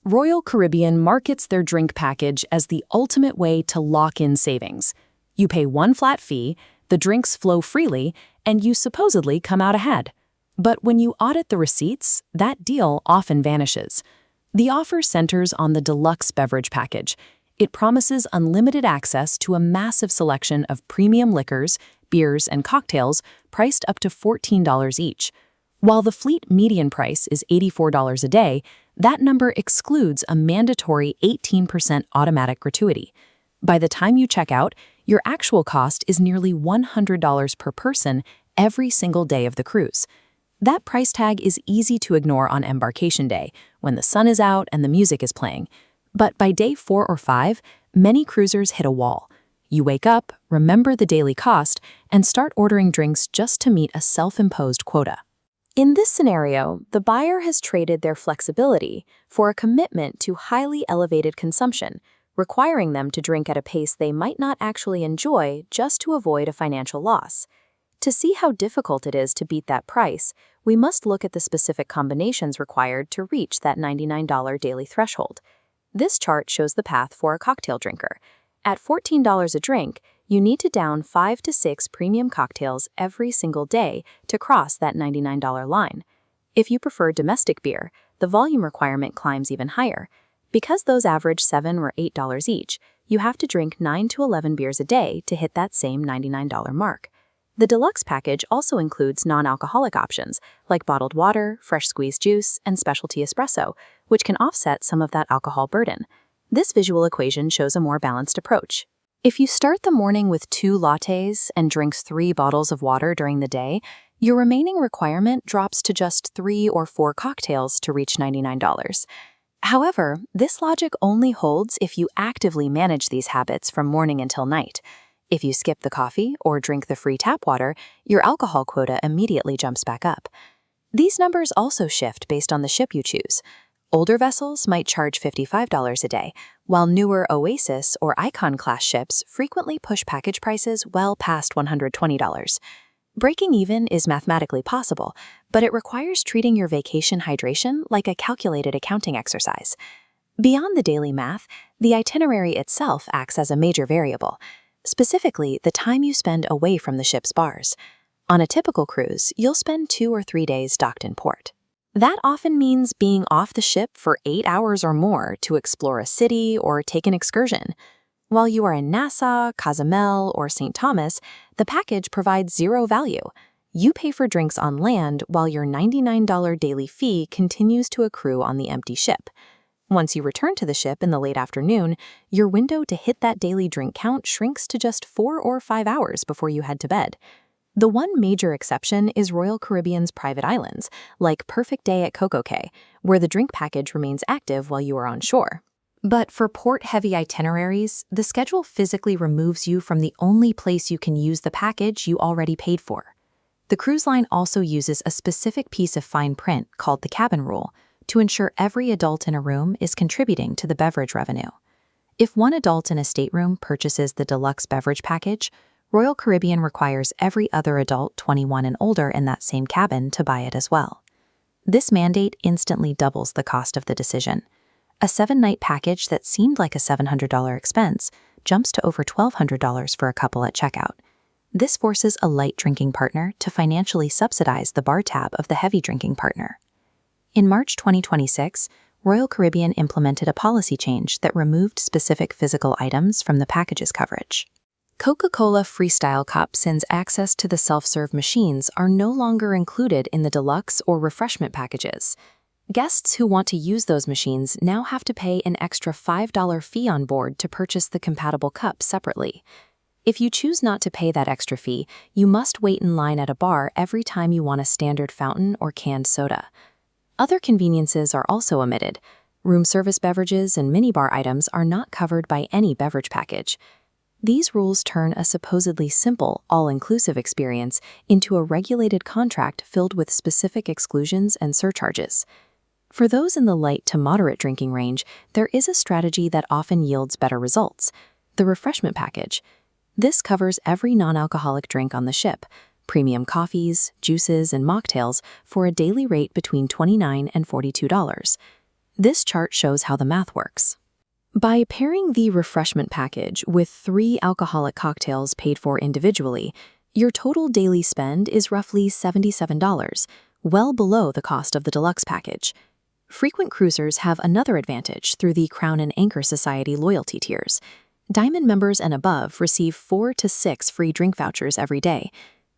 Royal Caribbean markets their drink package as the ultimate way to lock in savings. You pay one flat fee, the drinks flow freely, and you supposedly come out ahead. But when you audit the receipts, that deal often vanishes. The offer centers on the Deluxe Beverage Package. It promises unlimited access to a massive selection of premium liquors, beers, and cocktails priced up to $14 each. While the fleet median price is $84 a day, that number excludes a mandatory 18% automatic gratuity. By the time you check out, your actual cost is nearly $100 per person every single day of the cruise. That price tag is easy to ignore on embarkation day, when the sun is out and the music is playing. But by day 4 or 5, many cruisers hit a wall. You wake up, remember the daily cost, and start ordering drinks just to meet a self-imposed quota. In this scenario, the buyer has traded their flexibility for a commitment to highly elevated consumption, requiring them to drink at a pace they might not actually enjoy just to avoid a financial loss. To see how difficult it is to beat that price, we must look at the specific combinations required to reach that $99 daily threshold. This chart shows the path for a cocktail drinker. At $14 a drink, you need to down 5 to 6 premium cocktails every single day to cross that $99 line. If you prefer domestic beer, the volume requirement climbs even higher. Because those average $7 or $8 each, you have to drink 9 to 11 beers a day to hit that same $99 mark. The deluxe package also includes non-alcoholic options, like bottled water, fresh squeezed juice, and specialty espresso, which can offset some of that alcohol burden. This visual equation shows a more balanced approach. If you start the morning with 2 lattes and drinks 3 bottles of water during the day, your remaining requirement drops to just 3 or 4 cocktails to reach $99. However, this logic only holds if you actively manage these habits from morning until night. If you skip the coffee or drink the free tap water, your alcohol quota immediately jumps back up. These numbers also shift based on the ship you choose. Older vessels might charge $55 a day, while newer Oasis or Icon-class ships frequently push package prices well past $120. Breaking even is mathematically possible, but it requires treating your vacation hydration like a calculated accounting exercise. Beyond the daily math, the itinerary itself acts as a major variable, specifically the time you spend away from the ship's bars. On a typical cruise, you'll spend 2 or 3 days docked in port. That often means being off the ship for 8 hours or more to explore a city or take an excursion. While you are in Nassau, Cozumel, or St. Thomas, the package provides zero value. You pay for drinks on land while your $99 daily fee continues to accrue on the empty ship. Once you return to the ship in the late afternoon, your window to hit that daily drink count shrinks to just 4 or 5 hours before you head to bed. The one major exception is Royal Caribbean's private islands, like Perfect Day at CocoCay, where the drink package remains active while you are on shore. But for port-heavy itineraries, the schedule physically removes you from the only place you can use the package you already paid for. The cruise line also uses a specific piece of fine print called the cabin rule to ensure every adult in a room is contributing to the beverage revenue. If one adult in a stateroom purchases the Deluxe Beverage Package, Royal Caribbean requires every other adult 21 and older in that same cabin to buy it as well. This mandate instantly doubles the cost of the decision. A 7-night package that seemed like a $700 expense jumps to over $1,200 for a couple at checkout. This forces a light drinking partner to financially subsidize the bar tab of the heavy drinking partner. In March 2026, Royal Caribbean implemented a policy change that removed specific physical items from the package's coverage. Coca-Cola Freestyle Cups and access to the self-serve machines are no longer included in the deluxe or refreshment packages. Guests who want to use those machines now have to pay an extra $5 fee on board to purchase the compatible cup separately. If you choose not to pay that extra fee, you must wait in line at a bar every time you want a standard fountain or canned soda. Other conveniences are also omitted. Room service beverages and minibar items are not covered by any beverage package. These rules turn a supposedly simple, all-inclusive experience into a regulated contract filled with specific exclusions and surcharges. For those in the light to moderate drinking range, there is a strategy that often yields better results: the refreshment package. This covers every non-alcoholic drink on the ship, premium coffees, juices, and mocktails for a daily rate between $29 and $42. This chart shows how the math works. By pairing the refreshment package with 3 alcoholic cocktails paid for individually, your total daily spend is roughly $77, well below the cost of the deluxe package. Frequent cruisers have another advantage through the Crown and Anchor Society loyalty tiers. Diamond members and above receive 4 to 6 free drink vouchers every day.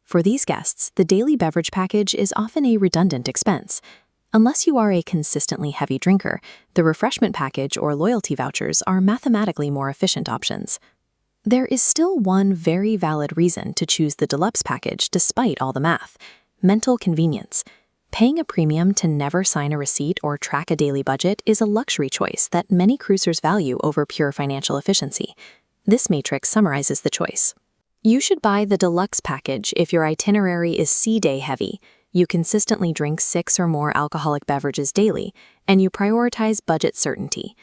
For these guests, the daily beverage package is often a redundant expense. Unless you are a consistently heavy drinker, the refreshment package or loyalty vouchers are mathematically more efficient options. There is still one very valid reason to choose the deluxe package despite all the math: mental convenience. Paying a premium to never sign a receipt or track a daily budget is a luxury choice that many cruisers value over pure financial efficiency. This matrix summarizes the choice. You should buy the deluxe package if your itinerary is sea day heavy, you consistently drink 6 or more alcoholic beverages daily, and you prioritize budget certainty.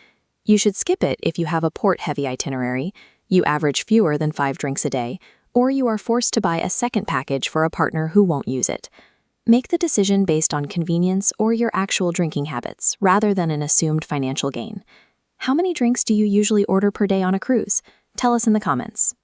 You should skip it if you have a port-heavy itinerary, you average fewer than 5 drinks a day, or you are forced to buy a second package for a partner who won't use it. Make the decision based on convenience or your actual drinking habits, rather than an assumed financial gain. How many drinks do you usually order per day on a cruise? Tell us in the comments.